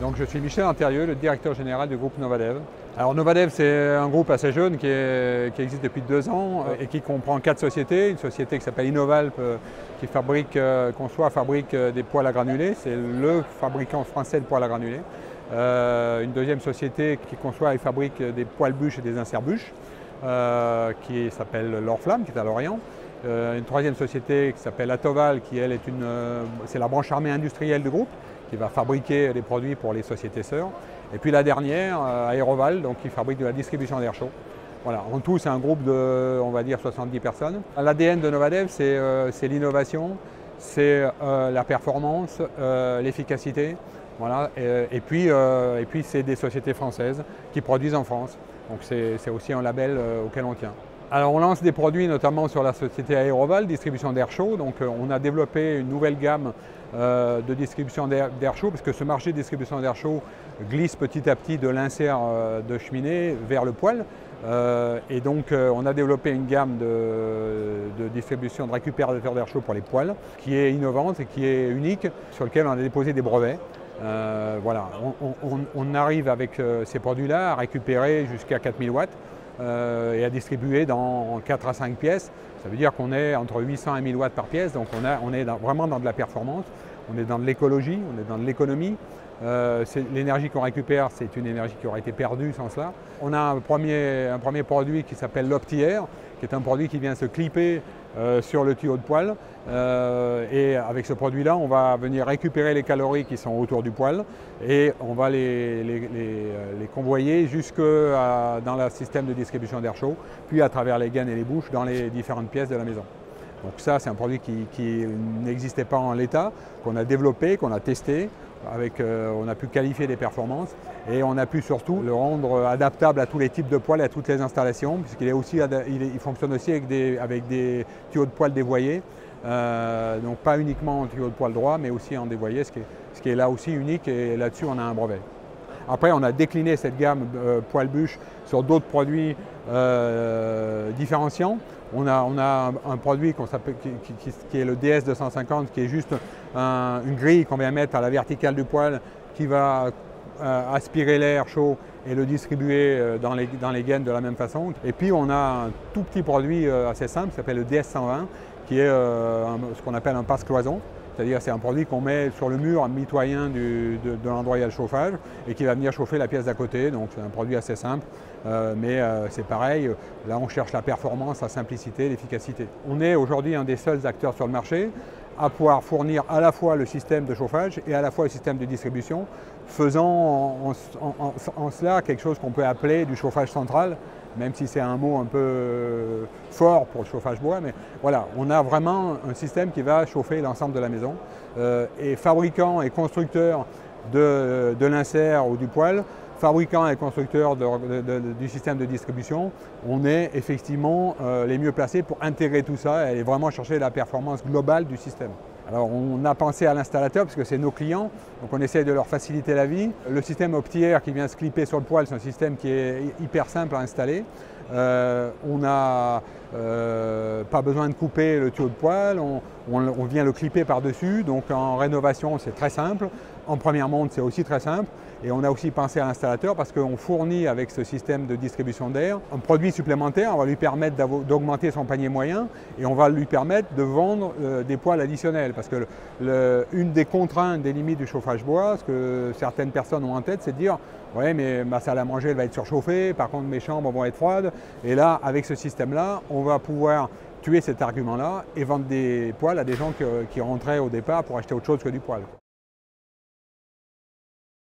Donc je suis Michel Antérieux, le directeur général du groupe Novadev. Alors Novadev, c'est un groupe assez jeune qui existe depuis 2 ans et qui comprend 4 sociétés. Une société qui s'appelle Innovalp qui fabrique des poêles à granulés. C'est le fabricant français de poêles à granulés. Une deuxième société qui conçoit et fabrique des poêles bûches et des inserts bûches qui s'appelle l'Orflamme, qui est à Lorient. Une troisième société qui s'appelle Atoval, qui elle c'est la branche armée industrielle du groupe, qui va fabriquer des produits pour les sociétés sœurs. Et puis la dernière, Aéroval, donc qui fabrique de la distribution d'air chaud. Voilà, en tout, c'est un groupe de, on va dire, 70 personnes. L'ADN de Novadev, c'est l'innovation, c'est la performance, l'efficacité. Voilà, et puis c'est des sociétés françaises qui produisent en France. Donc c'est aussi un label auquel on tient. Alors on lance des produits notamment sur la société Aéroval, distribution d'air chaud. Donc on a développé une nouvelle gamme de distribution d'air chaud, parce que ce marché de distribution d'air chaud glisse petit à petit de l'insert de cheminée vers le poêle. Et donc on a développé une gamme de distribution de récupérateur d'air chaud pour les poêles, qui est innovante et qui est unique, sur lequel on a déposé des brevets. Voilà, on arrive avec ces produits-là à récupérer jusqu'à 4000 watts. Et à distribuer dans 4 à 5 pièces. Ça veut dire qu'on est entre 800 et 1000 watts par pièce, donc on est vraiment dans de la performance, on est dans de l'écologie, on est dans de l'économie. L'énergie qu'on récupère, c'est une énergie qui aurait été perdue sans cela. On a un premier produit qui s'appelle l'OptiAir, qui est un produit qui vient se clipper sur le tuyau de poêle. Et avec ce produit-là, on va venir récupérer les calories qui sont autour du poêle et on va les convoyer jusque dans le système de distribution d'air chaud, puis à travers les gaines et les bouches dans les différentes pièces de la maison. Donc ça, c'est un produit qui n'existait pas en l'état, qu'on a développé, qu'on a testé. On a pu qualifier des performances et on a pu surtout le rendre adaptable à tous les types de poêles et à toutes les installations, puisqu'il fonctionne aussi avec des tuyaux de poêle dévoyés, donc pas uniquement en tuyau de poêle droit, mais aussi en dévoyé, ce qui est là aussi unique, et là-dessus on a un brevet. Après, on a décliné cette gamme poêle bûche sur d'autres produits différenciants. On a un produit qui est le DS250, qui est juste une grille qu'on vient mettre à la verticale du poêle, qui va aspirer l'air chaud et le distribuer dans les gaines de la même façon. Et puis on a un tout petit produit assez simple qui s'appelle le DS120, qui est ce qu'on appelle un passe-cloison. C'est-à-dire c'est un produit qu'on met sur le mur mitoyen de l'endroit où il y a le chauffage et qui va venir chauffer la pièce d'à côté. Donc c'est un produit assez simple, mais c'est pareil, là on cherche la performance, la simplicité, l'efficacité. On est aujourd'hui un des seuls acteurs sur le marché à pouvoir fournir à la fois le système de chauffage et à la fois le système de distribution, faisant en cela quelque chose qu'on peut appeler du chauffage central, même si c'est un mot un peu fort pour le chauffage bois, mais voilà, on a vraiment un système qui va chauffer l'ensemble de la maison. Et fabricants et constructeurs de l'insert ou du poêle, fabricants et constructeurs du système de distribution, on est effectivement les mieux placés pour intégrer tout ça et vraiment chercher la performance globale du système. Alors on a pensé à l'installateur parce que c'est nos clients, donc on essaie de leur faciliter la vie. Le système OptiAir qui vient se clipper sur le poêle, c'est un système qui est hyper simple à installer. On n'a pas besoin de couper le tuyau de poêle, on vient le clipper par-dessus, donc en rénovation c'est très simple, en première monte c'est aussi très simple. Et on a aussi pensé à l'installateur parce qu'on fournit avec ce système de distribution d'air un produit supplémentaire, on va lui permettre d'augmenter son panier moyen et on va lui permettre de vendre des poêles additionnels. Parce que une des contraintes, des limites du chauffage bois, ce que certaines personnes ont en tête, c'est de dire « ouais, mais ma salle à manger elle va être surchauffée, par contre mes chambres vont être froides ». Et là, avec ce système-là, on va pouvoir tuer cet argument-là et vendre des poêles à des gens qui rentraient au départ pour acheter autre chose que du poêle.